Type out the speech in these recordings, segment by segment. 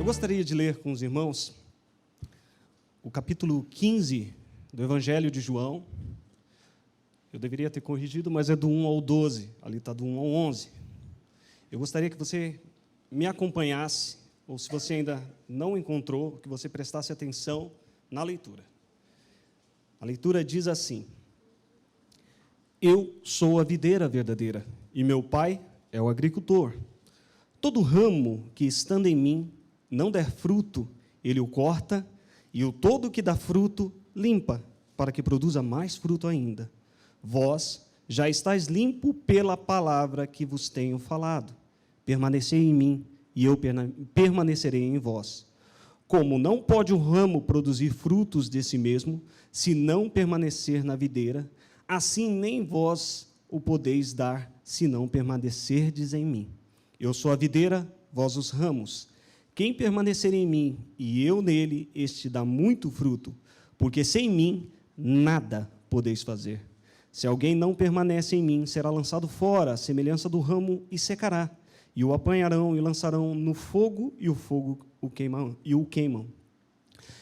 gostaria de ler com os irmãos o capítulo 15 do Evangelho de João. Eu deveria ter corrigido, mas é do 1 ao 12, ali está do 1 ao 11. Eu gostaria que você me acompanhasse, ou se você ainda não encontrou, que você prestasse atenção na leitura. A leitura diz assim: Eu sou a videira verdadeira, e meu pai é o agricultor. Todo ramo que, estando em mim, não der fruto, ele o corta, e o todo que dá fruto, limpa, para que produza mais fruto ainda. Vós já estáis limpo pela palavra que vos tenho falado. Permanecei em mim, e eu permanecerei em vós. Como não pode o ramo produzir frutos de si mesmo, se não permanecer na videira, assim nem vós o podeis dar, se não permanecerdes em mim. Eu sou a videira, vós os ramos. Quem permanecer em mim e eu nele, este dá muito fruto, porque sem mim nada podeis fazer. Se alguém não permanece em mim, será lançado fora, à semelhança do ramo, e secará. E o apanharão e lançarão no fogo, e o fogo o queimam.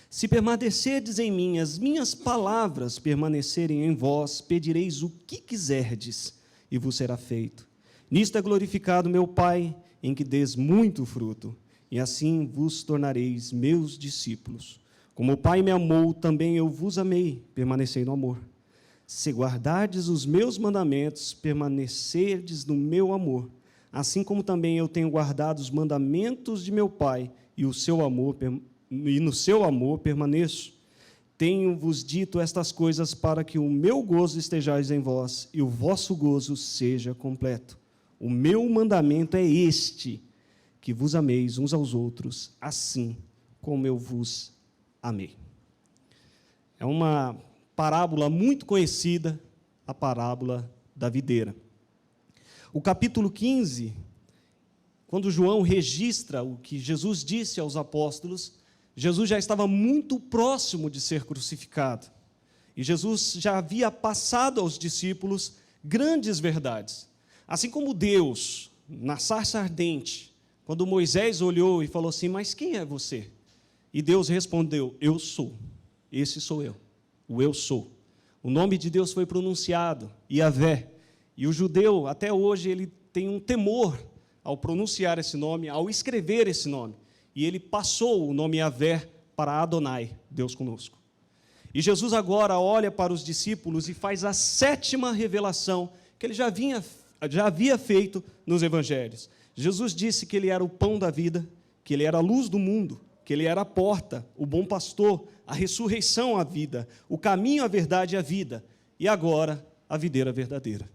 Se permanecerdes em mim, as minhas palavras permanecerem em vós, pedireis o que quiserdes, e vos será feito. Nisto é glorificado meu Pai, em que deis muito fruto, e assim vos tornareis meus discípulos. Como o Pai me amou, também eu vos amei, permanecei no amor. Se guardardes os meus mandamentos, permanecerdes no meu amor, assim como também eu tenho guardado os mandamentos de meu Pai, e no seu amor permaneço. Tenho-vos dito estas coisas para que o meu gozo estejais em vós, e o vosso gozo seja completo. O meu mandamento é este, que vos ameis uns aos outros, assim como eu vos amei. É uma parábola muito conhecida, a parábola da videira. O capítulo 15, quando João registra o que Jesus disse aos apóstolos, Jesus já estava muito próximo de ser crucificado. E Jesus já havia passado aos discípulos grandes verdades. Assim como Deus, na sarça ardente, quando Moisés olhou e falou assim: mas quem é você? E Deus respondeu: eu sou, esse sou eu, o eu sou. O nome de Deus foi pronunciado, Yahvé. E o judeu, até hoje, ele tem um temor ao pronunciar esse nome, ao escrever esse nome. E ele passou o nome Yahvé para Adonai, Deus conosco. E Jesus agora olha para os discípulos e faz a 7ª revelação que ele já havia feito nos evangelhos. Jesus disse que ele era o pão da vida, que ele era a luz do mundo, que ele era a porta, o bom pastor, a ressurreição, a vida, o caminho, a verdade e a vida, e agora a videira verdadeira.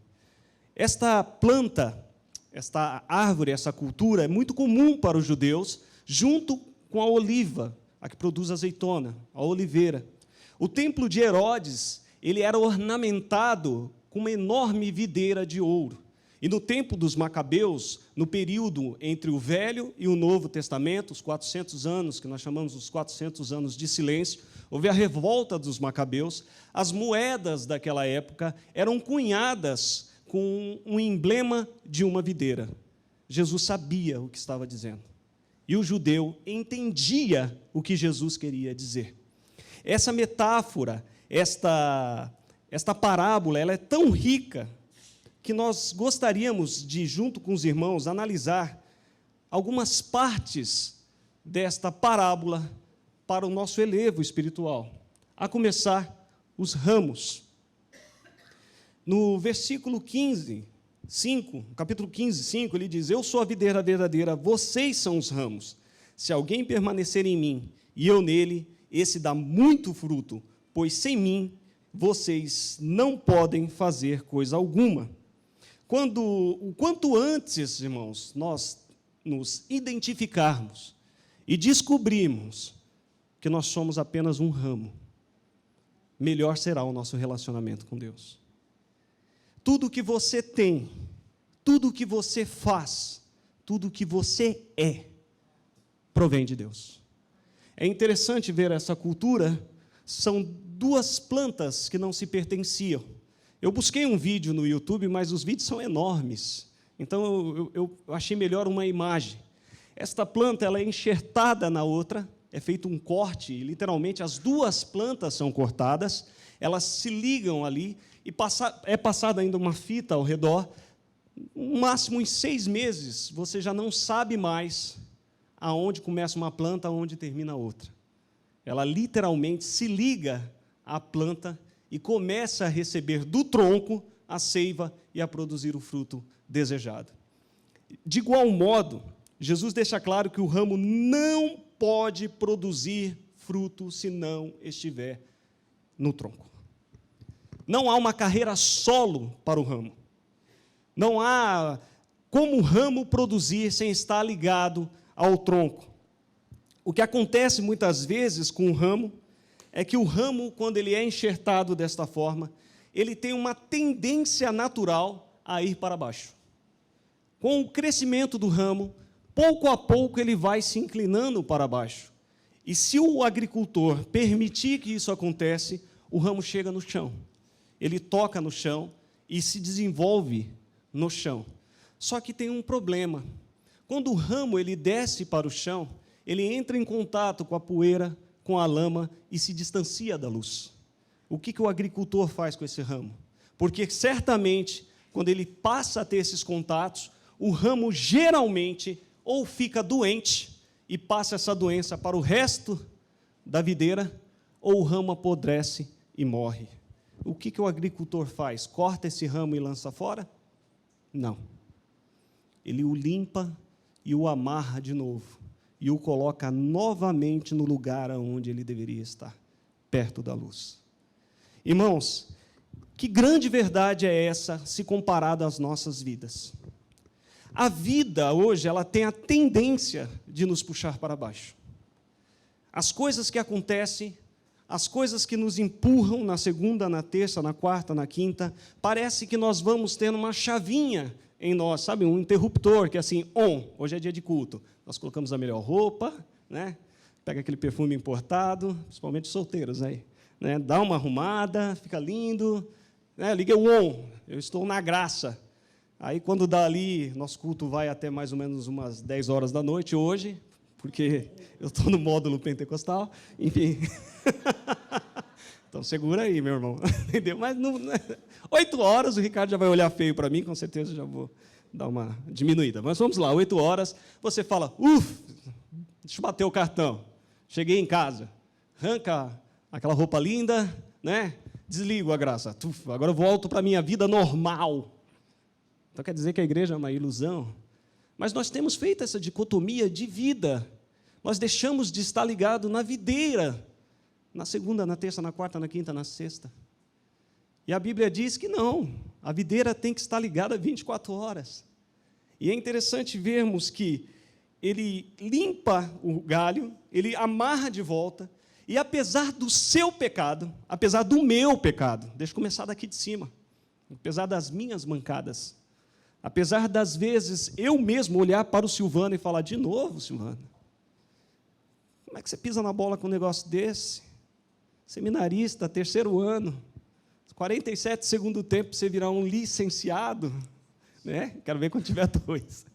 Esta planta, esta árvore, essa cultura é muito comum para os judeus, junto com a oliva, a que produz azeitona, a oliveira. O templo de Herodes, ele era ornamentado com uma enorme videira de ouro. E no tempo dos Macabeus, no período entre o Velho e o Novo Testamento, os 400 anos, que nós chamamos os 400 anos de silêncio, houve a revolta dos Macabeus. As moedas daquela época eram cunhadas com um emblema de uma videira. Jesus sabia o que estava dizendo. E o judeu entendia o que Jesus queria dizer. Essa metáfora, esta parábola, ela é tão rica que nós gostaríamos de, junto com os irmãos, analisar algumas partes desta parábola para o nosso elevo espiritual. A começar, os ramos. No versículo 15, 5, capítulo 15, 5, ele diz: eu sou a videira verdadeira, vocês são os ramos. Se alguém permanecer em mim e eu nele, esse dá muito fruto, pois sem mim vocês não podem fazer coisa alguma. O quanto antes, irmãos, nós nos identificarmos e descobrirmos que nós somos apenas um ramo, melhor será o nosso relacionamento com Deus. Tudo que você tem, tudo que você faz, tudo que você é, provém de Deus. É interessante ver essa cultura, são duas plantas que não se pertenciam. Eu busquei um vídeo no YouTube, mas os vídeos são enormes. Então, eu achei melhor uma imagem. Esta planta ela é enxertada na outra, é feito um corte, e literalmente as duas plantas são cortadas, elas se ligam ali, e é passada ainda uma fita ao redor. No máximo em 6 meses, você já não sabe mais aonde começa uma planta, aonde termina a outra. Ela literalmente se liga à planta e começa a receber do tronco a seiva e a produzir o fruto desejado. De igual modo, Jesus deixa claro que o ramo não pode produzir fruto se não estiver no tronco. Não há uma carreira solo para o ramo. Não há como o ramo produzir sem estar ligado ao tronco. O que acontece muitas vezes com o ramo é que o ramo, quando ele é enxertado desta forma, ele tem uma tendência natural a ir para baixo. Com o crescimento do ramo, pouco a pouco ele vai se inclinando para baixo. E se o agricultor permitir que isso aconteça, o ramo chega no chão. Ele toca no chão e se desenvolve no chão. Só que tem um problema. Quando o ramo ele desce para o chão, ele entra em contato com a poeira, com a lama e se distancia da luz. O que o agricultor faz com esse ramo? Porque certamente, quando ele passa a ter esses contatos, o ramo geralmente ou fica doente e passa essa doença para o resto da videira, ou o ramo apodrece e morre. O que o agricultor faz? Corta esse ramo e lança fora? Não. Ele o limpa e o amarra de novo, e o coloca novamente no lugar onde ele deveria estar, perto da luz. Irmãos, que grande verdade é essa, se comparada às nossas vidas? A vida, hoje, ela tem a tendência de nos puxar para baixo. As coisas que acontecem, as coisas que nos empurram na segunda, na terça, na quarta, na quinta, parece que nós vamos tendo uma chavinha em nós, sabe, um interruptor, que é assim, hoje é dia de culto. Nós colocamos a melhor roupa, né? Pega aquele perfume importado, principalmente solteiros aí, né? Dá uma arrumada, fica lindo, né? Liga o eu estou na graça. Aí, quando dá ali, nosso culto vai até mais ou menos umas 10 horas da noite hoje, porque eu estou no módulo pentecostal, enfim. Então, segura aí, meu irmão, entendeu? Mas, 8 horas, o Ricardo já vai olhar feio para mim, com certeza já vou dar uma diminuída. Mas vamos lá, 8 horas, você fala, deixa eu bater o cartão, cheguei em casa, arranca aquela roupa linda, né? Desligo a graça, agora eu volto para a minha vida normal. Então, quer dizer que a igreja é uma ilusão? Mas nós temos feito essa dicotomia de vida. Nós deixamos de estar ligado na videira, na segunda, na terça, na quarta, na quinta, na sexta. E a Bíblia diz que não, a videira tem que estar ligada 24 horas. E é interessante vermos que ele limpa o galho, ele amarra de volta, e apesar do seu pecado, apesar do meu pecado, deixa eu começar daqui de cima, apesar das minhas mancadas, apesar das vezes eu mesmo olhar para o Silvano e falar, de novo, Silvano, como é que você pisa na bola com um negócio desse? Seminarista, 3º ano, 47 segundo tempo, você virar um licenciado, né? Quero ver quando tiver 2.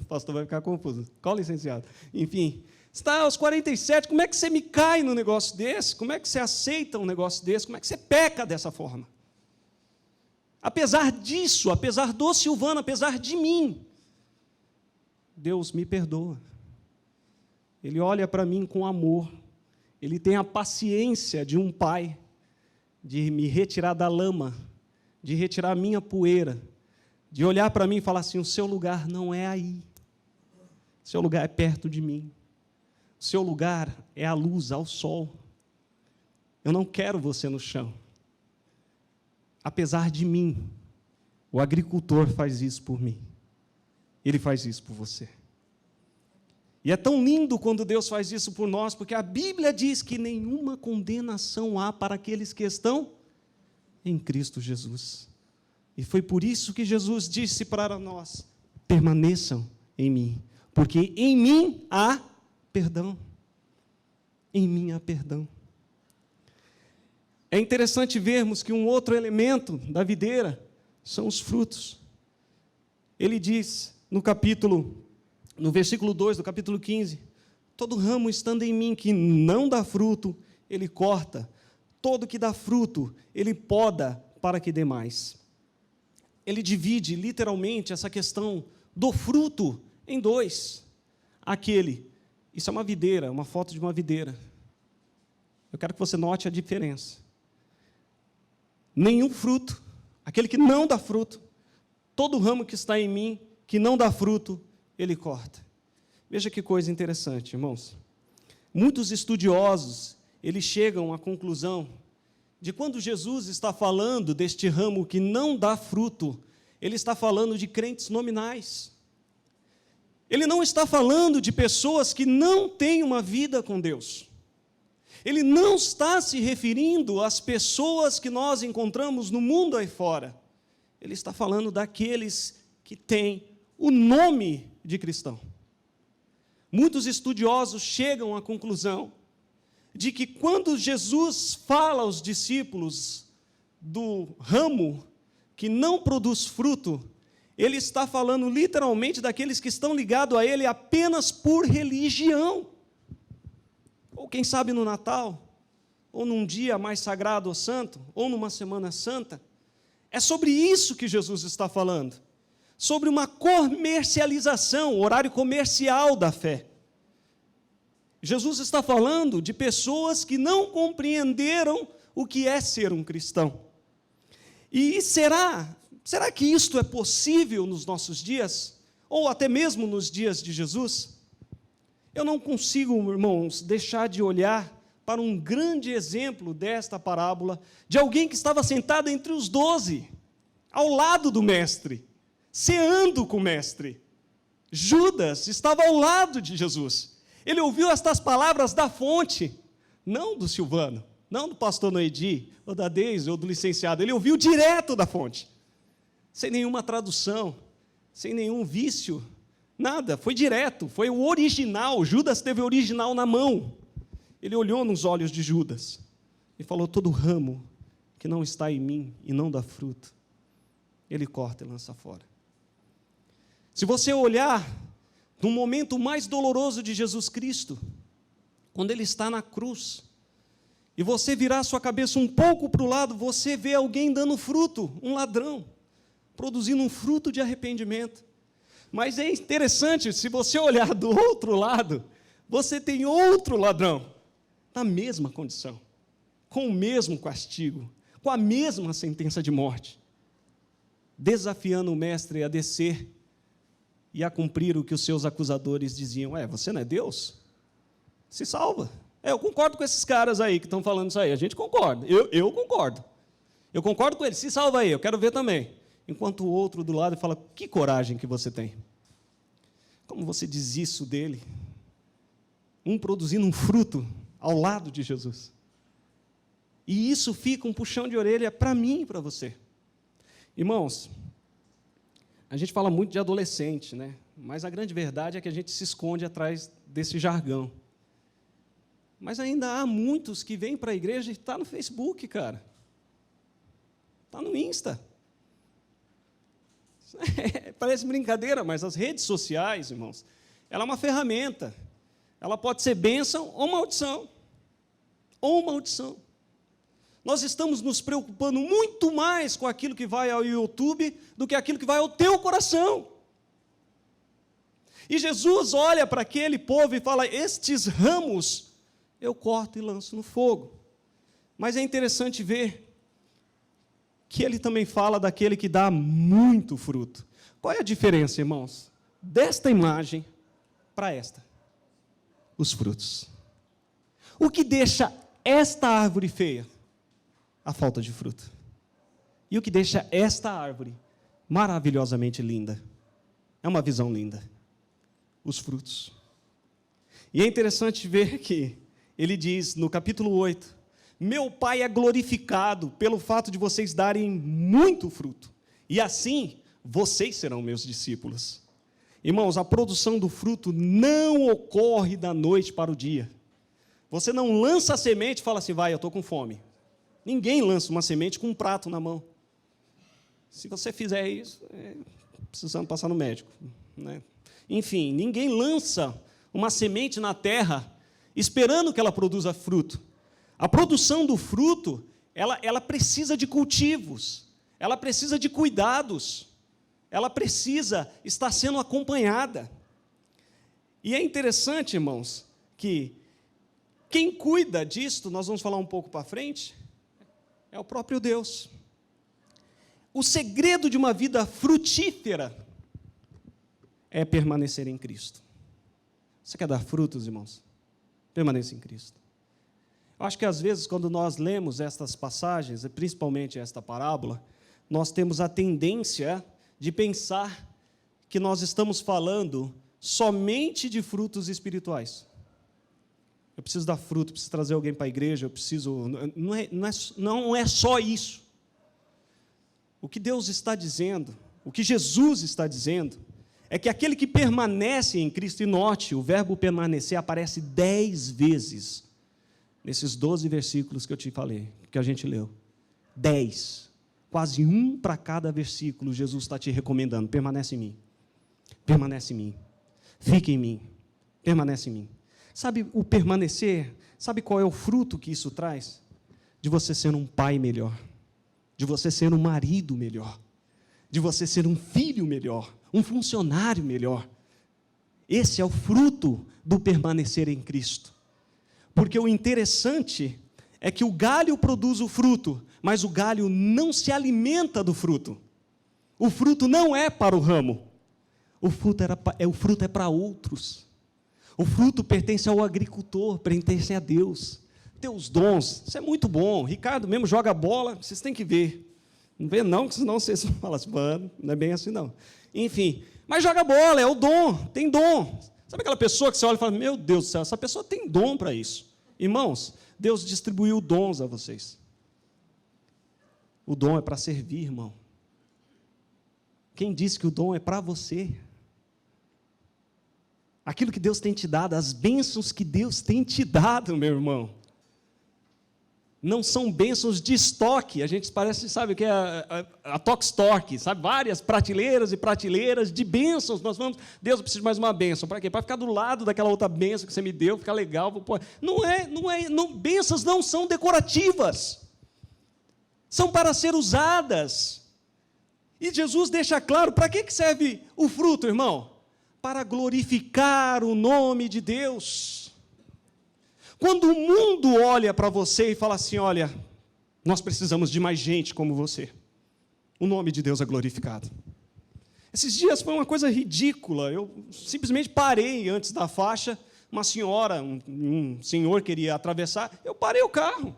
O pastor vai ficar confuso. Qual licenciado? Enfim, está aos 47, como é que você me cai num negócio desse? Como é que você aceita um negócio desse? Como é que você peca dessa forma? Apesar disso, apesar do Silvano, apesar de mim, Deus me perdoa. Ele olha para mim com amor. Ele tem a paciência de um pai, de me retirar da lama, de retirar a minha poeira, de olhar para mim e falar assim, o seu lugar não é aí, o seu lugar é perto de mim, o seu lugar é a luz, ao sol, eu não quero você no chão. Apesar de mim, o agricultor faz isso por mim, ele faz isso por você. E é tão lindo quando Deus faz isso por nós, porque a Bíblia diz que nenhuma condenação há para aqueles que estão em Cristo Jesus. E foi por isso que Jesus disse para nós, permaneçam em mim, porque em mim há perdão. Em mim há perdão. É interessante vermos que um outro elemento da videira são os frutos. Ele diz, no capítulo No versículo 2 do capítulo 15, todo ramo estando em mim que não dá fruto, ele corta. Todo que dá fruto, ele poda para que dê mais. Ele divide literalmente essa questão do fruto em dois. Isso é uma videira, uma foto de uma videira. Eu quero que você note a diferença. Nenhum fruto, aquele que não dá fruto, todo ramo que está em mim, que não dá fruto, ele corta. Veja que coisa interessante, irmãos. Muitos estudiosos, eles chegam à conclusão de quando Jesus está falando deste ramo que não dá fruto, ele está falando de crentes nominais. Ele não está falando de pessoas que não têm uma vida com Deus. Ele não está se referindo às pessoas que nós encontramos no mundo aí fora. Ele está falando daqueles que têm o nome de cristão. Muitos estudiosos chegam à conclusão de que quando Jesus fala aos discípulos do ramo que não produz fruto, ele está falando literalmente daqueles que estão ligados a ele apenas por religião. Ou quem sabe no Natal, ou num dia mais sagrado ou santo, ou numa semana santa. É sobre isso que Jesus está falando. Sobre uma comercialização, horário comercial da fé. Jesus está falando de pessoas que não compreenderam o que é ser um cristão. E será que isto é possível nos nossos dias? Ou até mesmo nos dias de Jesus? Eu não consigo, irmãos, deixar de olhar para um grande exemplo desta parábola, de alguém que estava sentado entre os 12, ao lado do mestre, ceando com o mestre. Judas estava ao lado de Jesus. Ele ouviu estas palavras da fonte, não do Silvano, não do pastor Noedi, ou da Deise, ou do licenciado. Ele ouviu direto da fonte, sem nenhuma tradução, sem nenhum vício, nada, foi direto, foi o original. Judas teve o original na mão. Ele olhou nos olhos de Judas e falou: todo ramo que não está em mim e não dá fruto, ele corta e lança fora. Se você olhar no momento mais doloroso de Jesus Cristo, quando ele está na cruz, e você virar a sua cabeça um pouco para o lado, você vê alguém dando fruto, um ladrão, produzindo um fruto de arrependimento. Mas é interessante, se você olhar do outro lado, você tem outro ladrão, na mesma condição, com o mesmo castigo, com a mesma sentença de morte, desafiando o mestre a descer e a cumprir o que os seus acusadores diziam: você não é Deus? Se salva. Eu concordo com esses caras aí que estão falando isso aí, a gente concorda, eu concordo. Eu concordo com eles, se salva aí, eu quero ver também. Enquanto o outro do lado fala: que coragem que você tem. Como você diz isso dele? Um produzindo um fruto ao lado de Jesus. E isso fica um puxão de orelha para mim e para você. Irmãos, a gente fala muito de adolescente, né? Mas a grande verdade é que a gente se esconde atrás desse jargão. Mas ainda há muitos que vêm para a igreja e estão no Facebook, cara. Está no Insta. Parece brincadeira, mas as redes sociais, irmãos, ela é uma ferramenta. Ela pode ser bênção ou maldição. Ou maldição. Nós estamos nos preocupando muito mais com aquilo que vai ao YouTube do que aquilo que vai ao teu coração. E Jesus olha para aquele povo e fala: estes ramos eu corto e lanço no fogo. Mas é interessante ver que ele também fala daquele que dá muito fruto. Qual é a diferença, irmãos, desta imagem para esta? Os frutos. O que deixa esta árvore feia? A falta de fruto. E o que deixa esta árvore maravilhosamente linda? É uma visão linda. Os frutos. E é interessante ver que ele diz no capítulo 8: meu Pai é glorificado pelo fato de vocês darem muito fruto, e assim vocês serão meus discípulos. Irmãos, a produção do fruto não ocorre da noite para o dia. Você não lança a semente e fala assim: eu estou com fome. Ninguém lança uma semente com um prato na mão. Se você fizer isso, precisando passar no médico, né? Enfim, ninguém lança uma semente na terra esperando que ela produza fruto. A produção do fruto, ela precisa de cultivos, ela precisa de cuidados, ela precisa estar sendo acompanhada. E é interessante, irmãos, que quem cuida disto, nós vamos falar um pouco para frente, é o próprio Deus. O segredo de uma vida frutífera é permanecer em Cristo. Você quer dar frutos, irmãos? Permaneça em Cristo. Eu acho que, às vezes, quando nós lemos estas passagens, principalmente esta parábola, nós temos a tendência de pensar que nós estamos falando somente de frutos espirituais. Eu preciso dar fruto, preciso trazer alguém para a igreja, eu preciso... Não é só isso. O que Deus está dizendo, o que Jesus está dizendo, é que aquele que permanece em Cristo, e note, o verbo permanecer aparece 10 vezes, nesses 12 versículos que eu te falei, que a gente leu. 10. Quase um para cada versículo, Jesus está te recomendando, permanece em mim. Permanece em mim. Fique em mim. Permanece em mim. Sabe o permanecer? Sabe qual é o fruto que isso traz? De você ser um pai melhor. De você ser um marido melhor. De você ser um filho melhor. Um funcionário melhor. Esse é o fruto do permanecer em Cristo. Porque o interessante é que o galho produz o fruto, mas o galho não se alimenta do fruto. O fruto não é para o ramo. O fruto é para outros. O fruto pertence ao agricultor, pertence a Deus. Teus dons, isso é muito bom. Ricardo mesmo joga bola, vocês têm que ver. Não vê não, senão vocês falam assim, mano, não é bem assim não. Enfim, mas joga bola, é o dom, tem dom. Sabe aquela pessoa que você olha e fala, meu Deus do céu, essa pessoa tem dom para isso. Irmãos, Deus distribuiu dons a vocês. O dom é para servir, irmão. Quem disse que o dom é para você? Aquilo que Deus tem te dado, as bênçãos que Deus tem te dado, meu irmão, não são bênçãos de estoque. A gente parece, sabe o que é a Tokstok, sabe? Várias prateleiras e prateleiras de bênçãos. Nós vamos, Deus, eu preciso de mais uma bênção. Para quê? Para ficar do lado daquela outra bênção que você me deu, ficar legal. Bênçãos não são decorativas. São para ser usadas. E Jesus deixa claro, para que serve o fruto, irmão? Para glorificar o nome de Deus. Quando o mundo olha para você e fala assim, olha, nós precisamos de mais gente como você, o nome de Deus é glorificado. Esses dias foi uma coisa ridícula, eu simplesmente parei antes da faixa, uma senhora, um senhor queria atravessar, eu parei o carro.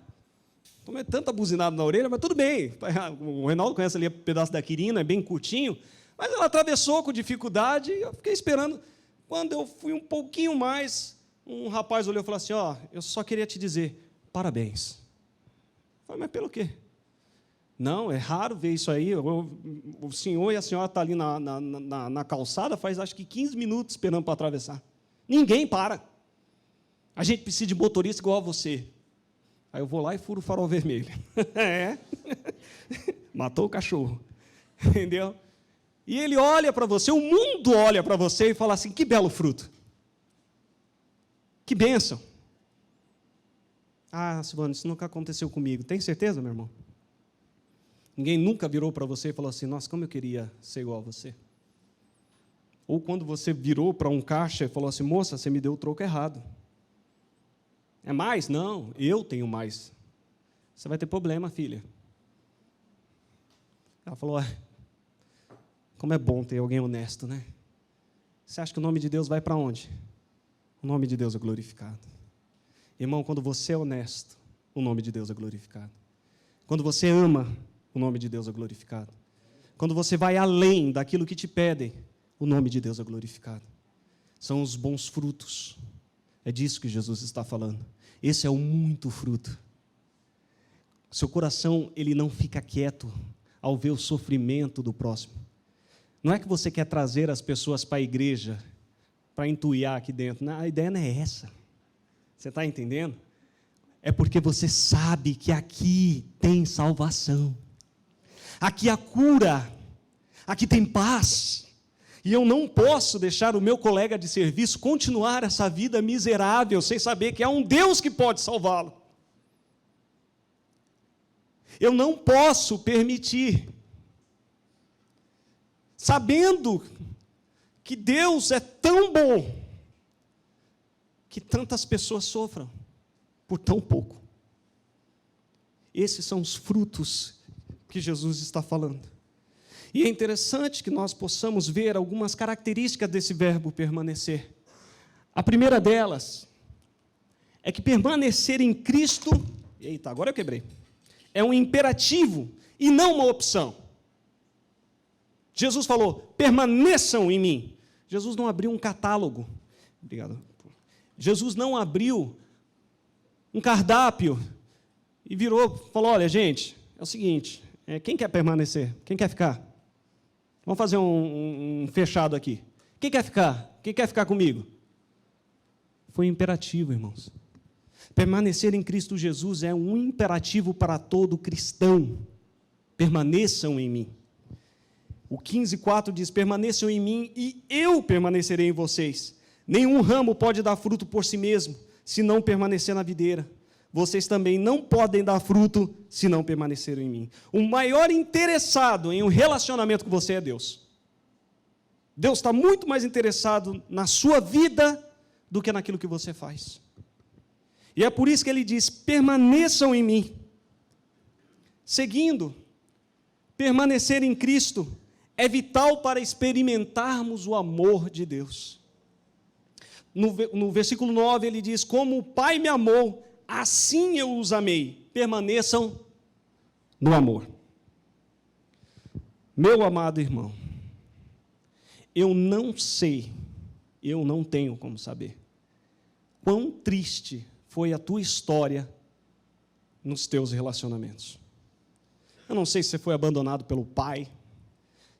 Tomei tanta buzinada na orelha, mas tudo bem. O Reinaldo conhece ali um pedaço da Quirina, é bem curtinho, mas ela atravessou com dificuldade, e eu fiquei esperando. Quando eu fui um pouquinho mais, um rapaz olhou e falou assim, eu só queria te dizer, parabéns. Eu falei, mas pelo quê? Não, é raro ver isso aí, o senhor e a senhora estão ali na calçada, faz acho que 15 minutos esperando para atravessar. Ninguém para. A gente precisa de motorista igual a você. Aí eu vou lá e furo o farol vermelho. Matou o cachorro. Entendeu? E ele olha para você, o mundo olha para você e fala assim, que belo fruto. Que bênção. Ah, Silvano, isso nunca aconteceu comigo. Tem certeza, meu irmão? Ninguém nunca virou para você e falou assim, nossa, como eu queria ser igual a você. Ou quando você virou para um caixa e falou assim, moça, você me deu o troco errado. É mais? Não, eu tenho mais. Você vai ter problema, filha. Ela falou, como é bom ter alguém honesto, né? Você acha que o nome de Deus vai para onde? O nome de Deus é glorificado. Irmão, quando você é honesto, o nome de Deus é glorificado. Quando você ama, o nome de Deus é glorificado. Quando você vai além daquilo que te pedem, o nome de Deus é glorificado. São os bons frutos. É disso que Jesus está falando. Esse é o muito fruto. Seu coração, ele não fica quieto ao ver o sofrimento do próximo. Não é que você quer trazer as pessoas para a igreja, para entuiar aqui dentro. Não, a ideia não é essa. Você está entendendo? É porque você sabe que aqui tem salvação. Aqui há cura. Aqui tem paz. E eu não posso deixar o meu colega de serviço continuar essa vida miserável, sem saber que há um Deus que pode salvá-lo. Eu não posso permitir, sabendo que Deus é tão bom, que tantas pessoas sofram por tão pouco. Esses são os frutos que Jesus está falando. E é interessante que nós possamos ver algumas características desse verbo permanecer. A primeira delas é que permanecer em Cristo, eita, agora eu quebrei, é um imperativo e não uma opção. Jesus falou, permaneçam em mim. Jesus não abriu um catálogo. Obrigado. Jesus não abriu um cardápio e falou, olha, gente, é o seguinte, quem quer permanecer? Quem quer ficar? Vamos fazer um fechado aqui. Quem quer ficar? Quem quer ficar comigo? Foi imperativo, irmãos. Permanecer em Cristo Jesus é um imperativo para todo cristão. Permaneçam em mim. O 15:4 diz, permaneçam em mim e eu permanecerei em vocês. Nenhum ramo pode dar fruto por si mesmo, se não permanecer na videira. Vocês também não podem dar fruto se não permanecerem em mim. O maior interessado em um relacionamento com você é Deus. Deus está muito mais interessado na sua vida do que naquilo que você faz. E é por isso que ele diz, permaneçam em mim. Seguindo, permanecer em Cristo é vital para experimentarmos o amor de Deus. No versículo 9 ele diz, como o Pai me amou, assim eu os amei, permaneçam no amor. Meu amado irmão, eu não sei, eu não tenho como saber, quão triste foi a tua história nos teus relacionamentos. Eu não sei se você foi abandonado pelo pai,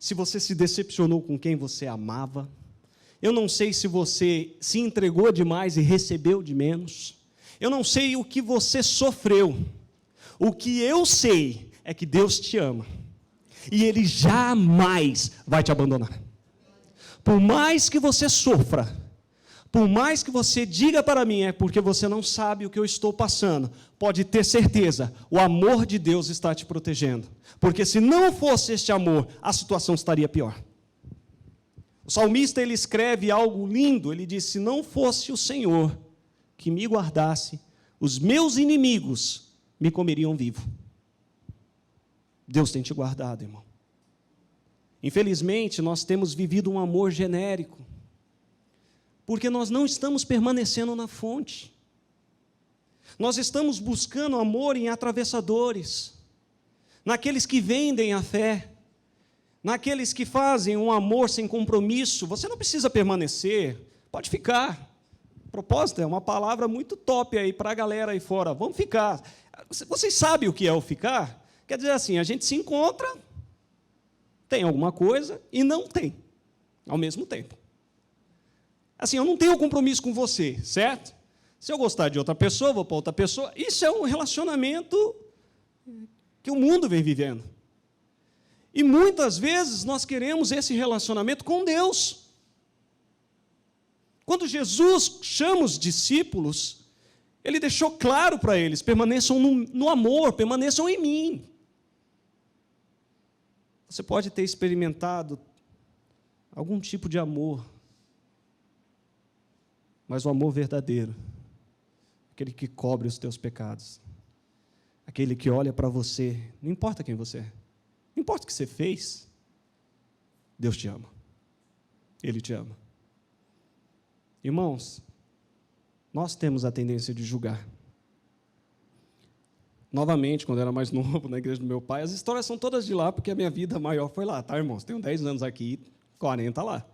se você se decepcionou com quem você amava, eu não sei se você se entregou demais e recebeu de menos, eu não sei o que você sofreu. O que eu sei é que Deus te ama. E Ele jamais vai te abandonar. Por mais que você sofra, por mais que você diga para mim, é porque você não sabe o que eu estou passando, pode ter certeza, o amor de Deus está te protegendo. Porque se não fosse este amor, a situação estaria pior. O salmista, ele escreve algo lindo, ele diz, se não fosse o Senhor que me guardasse, os meus inimigos me comeriam vivo. Deus tem te guardado, irmão. Infelizmente, nós temos vivido um amor genérico, porque nós não estamos permanecendo na fonte. Nós estamos buscando amor em atravessadores, naqueles que vendem a fé, naqueles que fazem um amor sem compromisso. Você não precisa permanecer, pode ficar. Propósito é uma palavra muito top aí para a galera aí fora. Vamos ficar. Vocês sabem o que é o ficar? Quer dizer assim, a gente se encontra, tem alguma coisa e não tem, ao mesmo tempo. Assim, eu não tenho compromisso com você, certo? Se eu gostar de outra pessoa, vou para outra pessoa. Isso é um relacionamento que o mundo vem vivendo. E muitas vezes nós queremos esse relacionamento com Deus. Quando Jesus chama os discípulos, Ele deixou claro para eles, permaneçam no amor, permaneçam em mim. Você pode ter experimentado algum tipo de amor, mas o amor verdadeiro, aquele que cobre os teus pecados, aquele que olha para você, não importa quem você é, não importa o que você fez, Deus te ama, Ele te ama. Irmãos, nós temos a tendência de julgar. Novamente, quando eu era mais novo, na igreja do meu pai, as histórias são todas de lá, porque a minha vida maior foi lá, tá, irmãos? Tenho 10 anos aqui, 40 lá.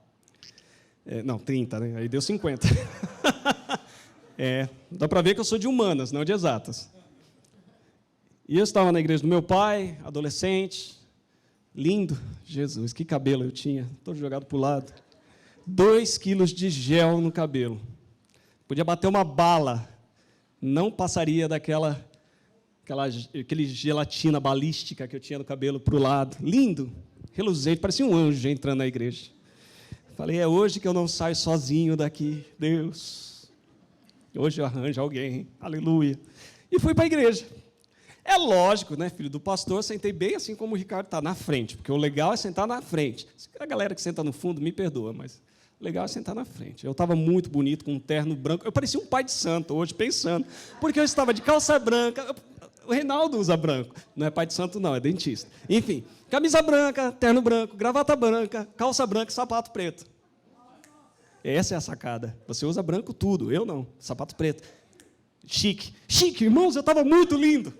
Não, 30, né? Aí deu 50. Dá para ver que eu sou de humanas, não de exatas. E eu estava na igreja do meu pai, adolescente, lindo, Jesus, que cabelo eu tinha, todo jogado para o lado. 2 quilos de gel no cabelo. Podia bater uma bala, não passaria aquele gelatina balística que eu tinha no cabelo para o lado. Lindo, reluzente, parecia um anjo entrando na igreja. Falei, é hoje que eu não saio sozinho daqui, Deus. Hoje eu arranjo alguém, aleluia. E fui para a igreja. É lógico, né, filho do pastor, sentei bem assim como o Ricardo está, na frente, porque o legal é sentar na frente. A galera que senta no fundo me perdoa, mas o legal é sentar na frente. Eu estava muito bonito, com um terno branco, eu parecia um pai de santo hoje, pensando, porque eu estava de calça branca, o Reinaldo usa branco, não é pai de santo não, é dentista. Enfim, camisa branca, terno branco, gravata branca, calça branca e sapato preto. Essa é a sacada, você usa branco tudo, eu não, sapato preto. Chique, chique, irmãos, eu estava muito lindo.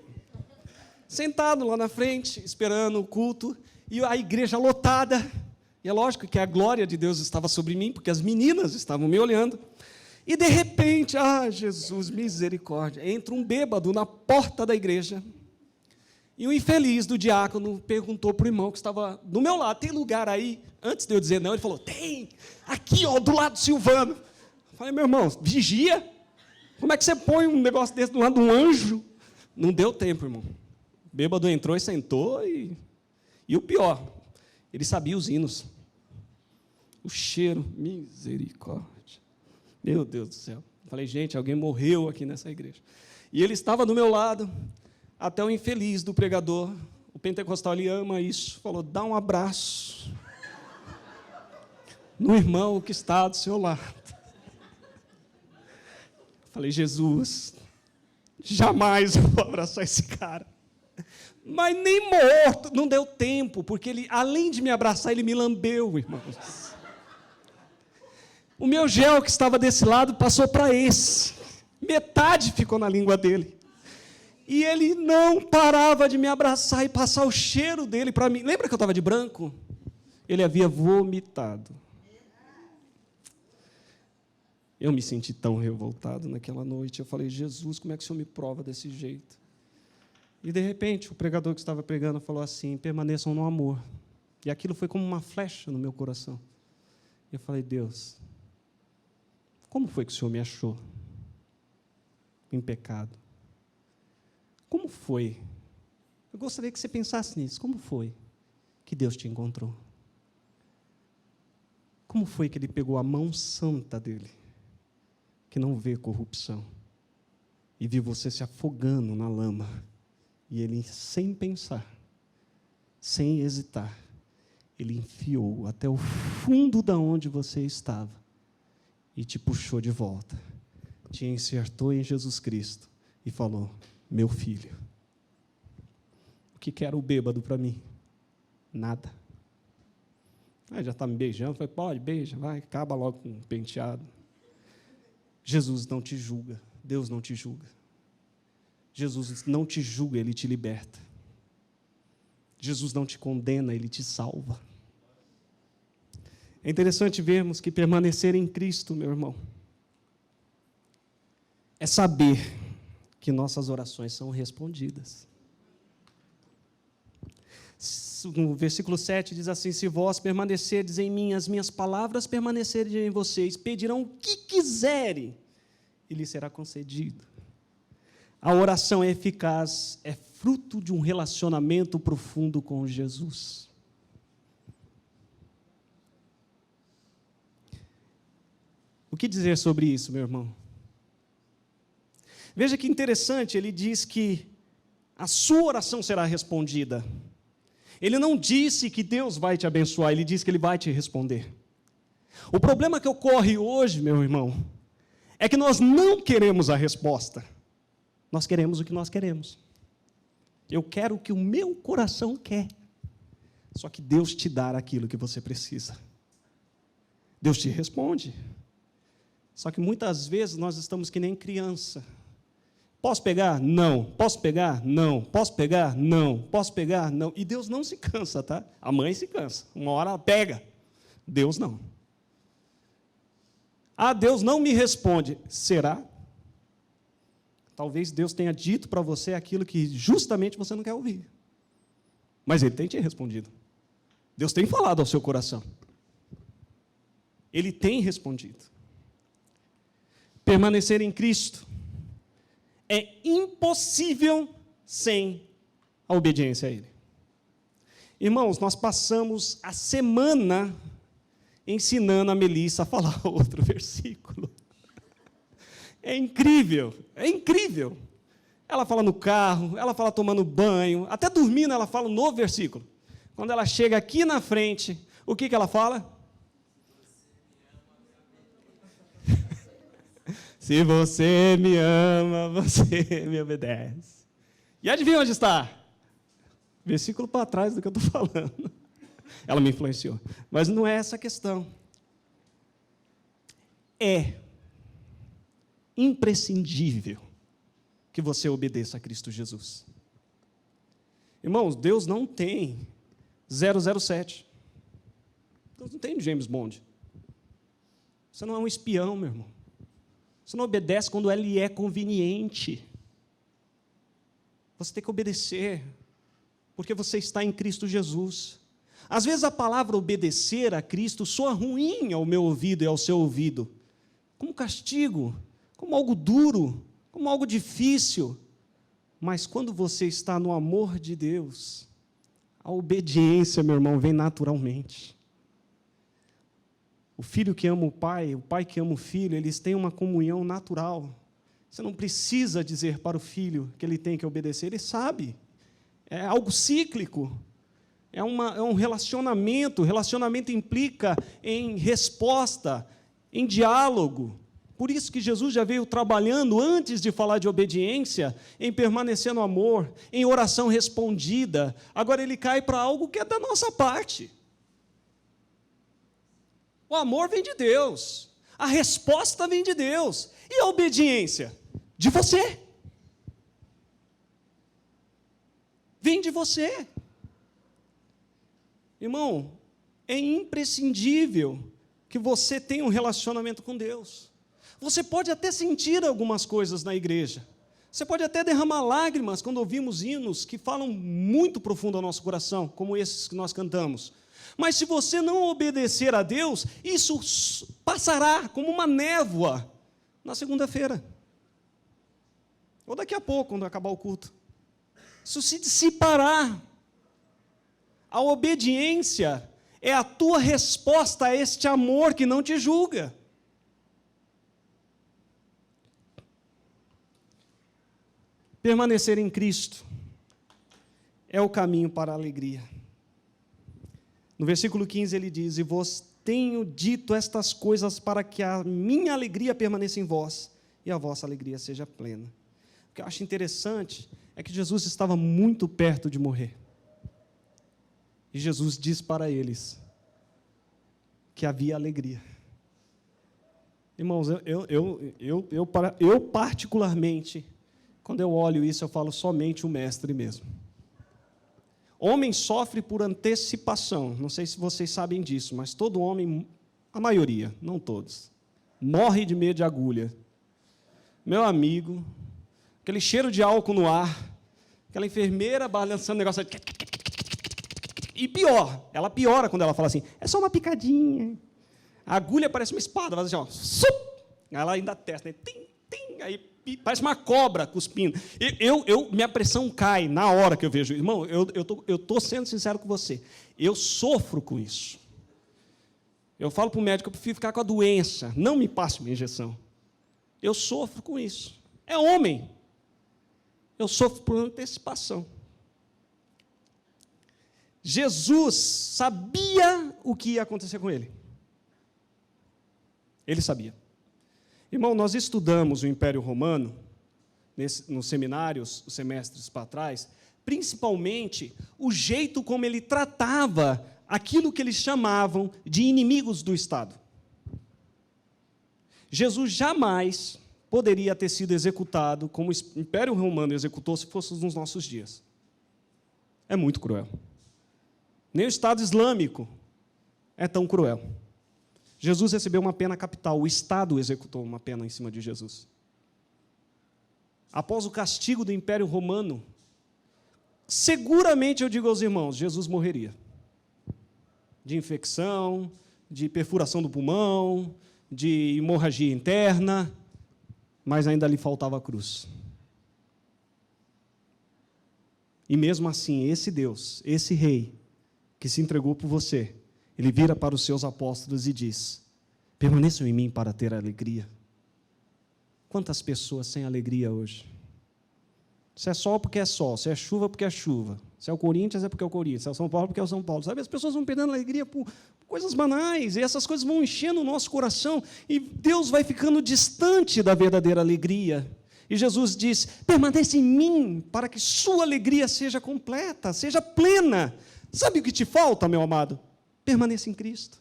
Sentado lá na frente, esperando o culto, e a igreja lotada. E é lógico que a glória de Deus estava sobre mim, porque as meninas estavam me olhando. E, de repente, Jesus, misericórdia, entra um bêbado na porta da igreja. E o infeliz do diácono perguntou para o irmão que estava do meu lado, tem lugar aí? Antes de eu dizer não, ele falou, tem, aqui, ó, do lado do Silvano. Eu falei, meu irmão, vigia. Como é que você põe um negócio desse do lado de um anjo? Não deu tempo, irmão. O bêbado entrou e sentou, e o pior, ele sabia os hinos. O cheiro, misericórdia. Meu Deus do céu. Eu falei, gente, alguém morreu aqui nessa igreja. E ele estava do meu lado, até o infeliz do pregador, o pentecostal, ele ama isso, falou, dá um abraço no irmão que está do seu lado. Eu falei, Jesus, jamais eu vou abraçar esse cara. Mas nem morto, não deu tempo, porque ele, além de me abraçar, ele me lambeu, irmãos. O meu gel que estava desse lado passou para esse. Metade ficou na língua dele. E ele não parava de me abraçar e passar o cheiro dele para mim. Lembra que eu estava de branco? Ele havia vomitado. Eu me senti tão revoltado naquela noite. Eu falei, Jesus, como é que o Senhor me prova desse jeito? E, de repente, o pregador que estava pregando falou assim, permaneçam no amor. E aquilo foi como uma flecha no meu coração. Eu falei, Deus, como foi que o Senhor me achou em pecado? Como foi? Eu gostaria que você pensasse nisso. Como foi que Deus te encontrou? Como foi que Ele pegou a mão santa dEle, que não vê corrupção, e viu você se afogando na lama, e Ele, sem pensar, sem hesitar, Ele enfiou até o fundo da onde você estava e te puxou de volta, te insertou em Jesus Cristo e falou, meu filho, o que era o bêbado para mim? Nada. Já está me beijando, falei, pode, beija, vai, acaba logo com o penteado. Jesus não te julga, Deus não te julga. Jesus não te julga, Ele te liberta. Jesus não te condena, Ele te salva. É interessante vermos que permanecer em Cristo, meu irmão, é saber que nossas orações são respondidas. No versículo 7 diz assim, se vós permanecerdes em mim, as minhas palavras permanecerem em vocês, pedirão o que quiserem, e lhes será concedido. A oração é eficaz, é fruto de um relacionamento profundo com Jesus. O que dizer sobre isso, meu irmão? Veja que interessante, ele diz que a sua oração será respondida. Ele não disse que Deus vai te abençoar, ele disse que Ele vai te responder. O problema que ocorre hoje, meu irmão, é que nós não queremos a resposta. Nós queremos o que nós queremos. Eu quero o que o meu coração quer. Só que Deus te dá aquilo que você precisa. Deus te responde. Só que muitas vezes nós estamos que nem criança. Posso pegar? Não. Posso pegar? Não. Posso pegar? Não. Posso pegar? Não. E Deus não se cansa, tá? A mãe se cansa. Uma hora ela pega. Deus não. Deus não me responde. Será? Talvez Deus tenha dito para você aquilo que justamente você não quer ouvir. Mas Ele tem te respondido. Deus tem falado ao seu coração. Ele tem respondido. Permanecer em Cristo é impossível sem a obediência a Ele. Irmãos, nós passamos a semana ensinando a Melissa a falar outro versículo. É incrível, é incrível. Ela fala no carro, ela fala tomando banho, até dormindo ela fala um novo versículo. Quando ela chega aqui na frente, o que ela fala? Se você me ama, você me obedece. E adivinha onde está? Versículo para trás do que eu estou falando. Ela me influenciou. Mas não é essa a questão. É imprescindível que você obedeça a Cristo Jesus. Irmãos, Deus não tem 007. Deus não tem James Bond. Você não é um espião, meu irmão. Você não obedece quando ele é conveniente. Você tem que obedecer, porque você está em Cristo Jesus. Às vezes a palavra obedecer a Cristo soa ruim ao meu ouvido e ao seu ouvido, como castigo, como algo duro, como algo difícil. Mas quando você está no amor de Deus, a obediência, meu irmão, vem naturalmente. O filho que ama o pai que ama o filho, eles têm uma comunhão natural. Você não precisa dizer para o filho que ele tem que obedecer, ele sabe. É algo cíclico. É um relacionamento. Relacionamento implica em resposta, em diálogo. Por isso que Jesus já veio trabalhando, antes de falar de obediência, em permanecer no amor, em oração respondida. Agora ele cai para algo que é da nossa parte. O amor vem de Deus, a resposta vem de Deus, e a obediência? De você. Vem de você. Irmão, é imprescindível que você tenha um relacionamento com Deus. Você pode até sentir algumas coisas na igreja, você pode até derramar lágrimas quando ouvimos hinos que falam muito profundo ao nosso coração, como esses que nós cantamos. Mas se você não obedecer a Deus, isso passará como uma névoa na segunda-feira. Ou daqui a pouco, quando acabar o culto. Isso se dissipará. A obediência é a tua resposta a este amor que não te julga. Permanecer em Cristo é o caminho para a alegria. No versículo 15 ele diz: e vos tenho dito estas coisas para que a minha alegria permaneça em vós e a vossa alegria seja plena. O que eu acho interessante é que Jesus estava muito perto de morrer. E Jesus diz para eles que havia alegria. Irmãos, eu particularmente, quando eu olho isso, eu falo somente o mestre mesmo. Homem sofre por antecipação, não sei se vocês sabem disso, mas todo homem, a maioria, não todos, morre de medo de agulha. Meu amigo, aquele cheiro de álcool no ar, aquela enfermeira balançando o negócio, e pior, ela piora quando ela fala assim, é só uma picadinha. A agulha parece uma espada, vai assim, ó, sup, ela ainda testa, né? Tim, tim, aí parece uma cobra cuspindo. Minha pressão cai na hora que eu vejo. Irmão, eu estou sendo sincero com você. Eu sofro com isso. Eu falo para o médico, eu prefiro ficar com a doença. Não me passe uma injeção. Eu sofro com isso. É homem. Eu sofro por antecipação. Jesus sabia o que ia acontecer com ele. Ele sabia. Irmão, nós estudamos o Império Romano, nos seminários, os semestres para trás, principalmente o jeito como ele tratava aquilo que eles chamavam de inimigos do Estado. Jesus jamais poderia ter sido executado como o Império Romano executou se fosse nos nossos dias. É muito cruel. Nem o Estado Islâmico é tão cruel. Jesus recebeu uma pena capital, o Estado executou uma pena em cima de Jesus. Após o castigo do Império Romano, seguramente, eu digo aos irmãos, Jesus morreria. De infecção, de perfuração do pulmão, de hemorragia interna, mas ainda lhe faltava a cruz. E mesmo assim, esse Deus, esse Rei, que se entregou por você, Ele vira para os seus apóstolos e diz: permaneçam em mim para ter alegria. Quantas pessoas sem alegria hoje? Se é sol porque é sol, se é chuva porque é chuva, se é o Corinthians é porque é o Corinthians, se é o São Paulo porque é o São Paulo. Sabe, as pessoas vão perdendo alegria por coisas banais, e essas coisas vão enchendo o nosso coração, e Deus vai ficando distante da verdadeira alegria. E Jesus diz: permaneça em mim, para que sua alegria seja completa, seja plena. Sabe o que te falta, meu amado? Permaneça em Cristo.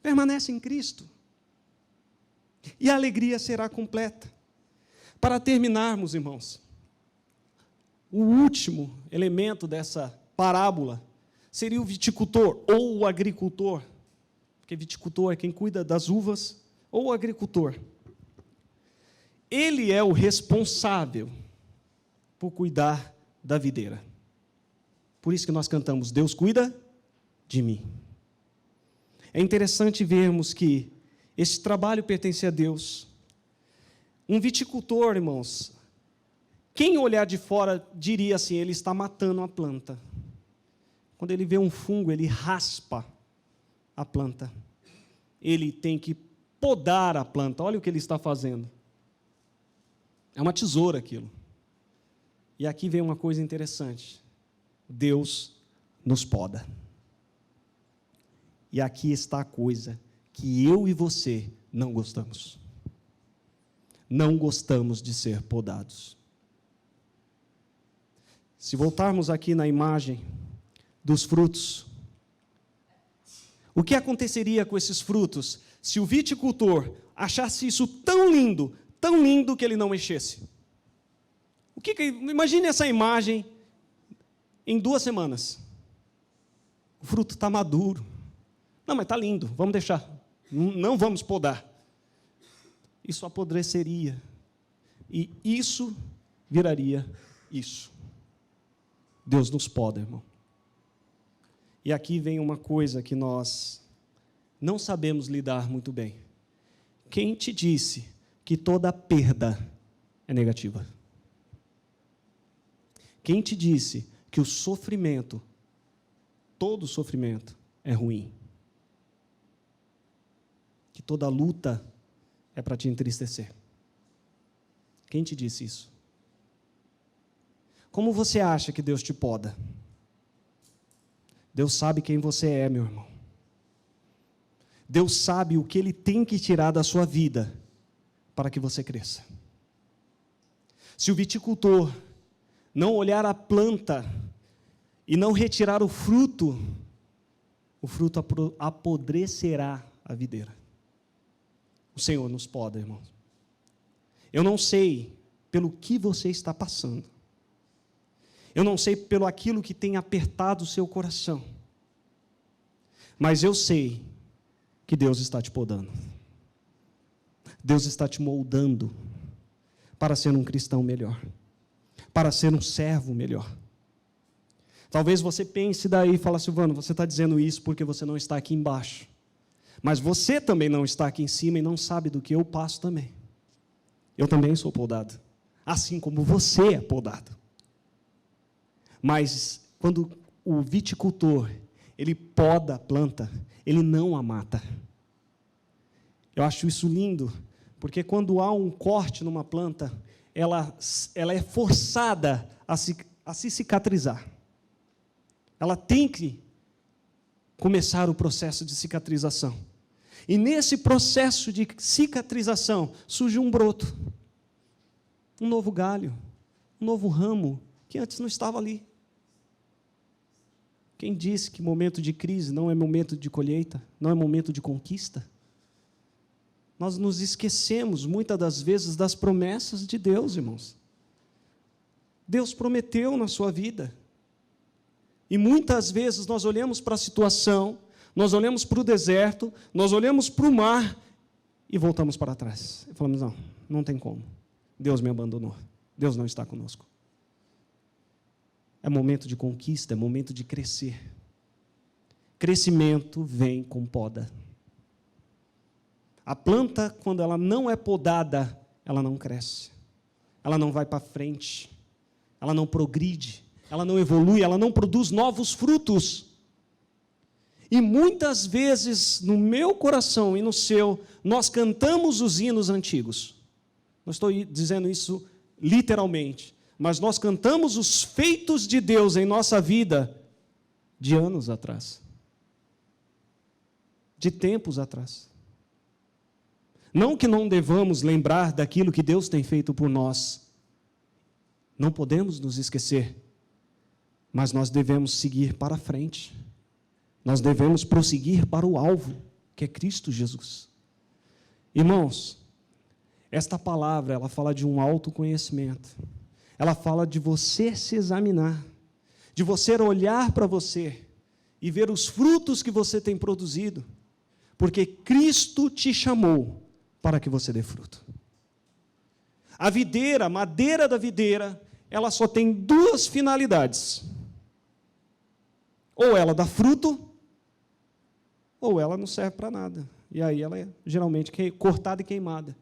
Permanece em Cristo. E a alegria será completa. Para terminarmos, irmãos, o último elemento dessa parábola seria o viticultor ou o agricultor, porque viticultor é quem cuida das uvas, ou o agricultor. Ele é o responsável por cuidar da videira. Por isso que nós cantamos: Deus cuida de mim. É interessante vermos que esse trabalho pertence a Deus. Um viticultor, irmãos, quem olhar de fora diria assim: ele está matando a planta. Quando ele vê um fungo, ele raspa a planta. Ele tem que podar a planta. Olha o que ele está fazendo. É uma tesoura aquilo. E aqui vem uma coisa interessante. Deus nos poda. E aqui está a coisa que eu e você não gostamos. Não gostamos de ser podados. Se voltarmos aqui na imagem dos frutos, o que aconteceria com esses frutos se o viticultor achasse isso tão lindo que ele não mexesse? Imagine essa imagem em 2 semanas. O fruto está maduro. Não, mas está lindo, vamos deixar. Não vamos podar. Isso apodreceria. E isso viraria isso. Deus nos poda, irmão. E aqui vem uma coisa que nós não sabemos lidar muito bem. Quem te disse que toda perda é negativa? Quem te disse que o sofrimento, todo sofrimento, é ruim? Que toda luta é para te entristecer? Quem te disse isso? Como você acha que Deus te poda? Deus sabe quem você é, meu irmão. Deus sabe o que Ele tem que tirar da sua vida para que você cresça. Se o viticultor não olhar a planta e não retirar o fruto apodrecerá a videira. O Senhor nos poda, irmãos. Eu não sei pelo que você está passando. Eu não sei pelo aquilo que tem apertado o seu coração. Mas eu sei que Deus está te podando. Deus está te moldando para ser um cristão melhor, para ser um servo melhor. Talvez você pense daí e fale: Silvano, você está dizendo isso porque você não está aqui embaixo. Mas você também não está aqui em cima e não sabe do que eu passo também. Eu também sou podado, assim como você é podado. Mas quando o viticultor, ele poda a planta, ele não a mata. Eu acho isso lindo, porque quando há um corte numa planta, ela é forçada a se cicatrizar. Ela tem que começar o processo de cicatrização. E nesse processo de cicatrização, surge um broto, um novo galho, um novo ramo, que antes não estava ali. Quem disse que momento de crise não é momento de colheita, não é momento de conquista? Nós nos esquecemos, muitas das vezes, das promessas de Deus, irmãos. Deus prometeu na sua vida. E muitas vezes nós olhamos para a situação, nós olhamos para o deserto, nós olhamos para o mar e voltamos para trás. E falamos: não tem como. Deus me abandonou. Deus não está conosco. É momento de conquista, é momento de crescer. Crescimento vem com poda. A planta, quando ela não é podada, ela não cresce. Ela não vai para frente. Ela não progride. Ela não evolui. Ela não produz novos frutos. E muitas vezes, no meu coração e no seu, nós cantamos os hinos antigos. Não estou dizendo isso literalmente, mas nós cantamos os feitos de Deus em nossa vida de anos atrás, de tempos atrás. Não que não devamos lembrar daquilo que Deus tem feito por nós, não podemos nos esquecer, mas nós devemos seguir para frente, nós devemos prosseguir para o alvo, que é Cristo Jesus. Irmãos, esta palavra, ela fala de um autoconhecimento, ela fala de você se examinar, de você olhar para você e ver os frutos que você tem produzido, porque Cristo te chamou para que você dê fruto. A videira, a madeira da videira, ela só tem duas finalidades. Ou ela dá fruto, ou ela não serve para nada. E aí ela é geralmente cortada e queimada.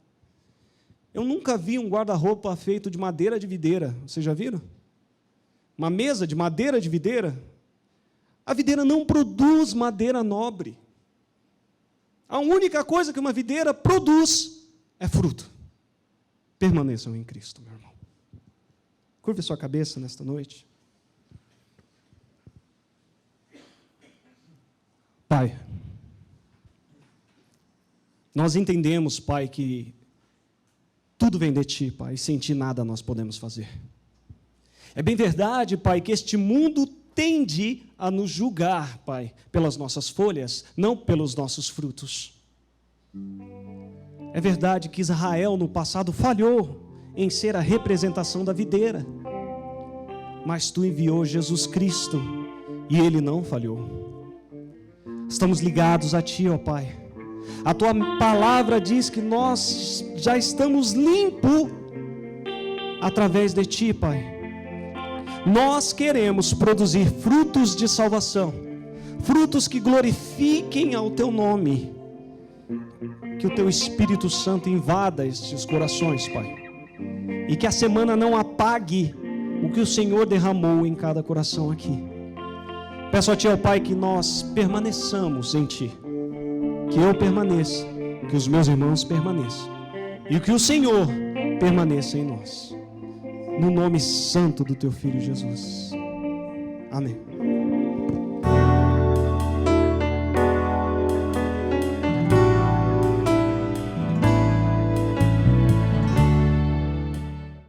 Eu nunca vi um guarda-roupa feito de madeira de videira. Vocês já viram? Uma mesa de madeira de videira? A videira não produz madeira nobre. A única coisa que uma videira produz é fruto. Permaneçam em Cristo, meu irmão. Curve sua cabeça nesta noite. Pai, nós entendemos, Pai, que tudo vem de Ti, Pai, e sem Ti nada nós podemos fazer. É bem verdade, Pai, que este mundo tende a nos julgar, Pai, pelas nossas folhas, não pelos nossos frutos. É verdade que Israel no passado falhou em ser a representação da videira, mas Tu enviou Jesus Cristo e Ele não falhou. Estamos ligados a Ti, ó Pai. A Tua palavra diz que nós já estamos limpos através de Ti, Pai. Nós queremos produzir frutos de salvação, frutos que glorifiquem ao Teu nome. Que o Teu Espírito Santo invada estes corações, Pai. E que a semana não apague o que o Senhor derramou em cada coração aqui. Peço a Ti, ó Pai, que nós permaneçamos em Ti. Que eu permaneça, que os meus irmãos permaneçam. E que o Senhor permaneça em nós. No nome santo do Teu Filho Jesus. Amém.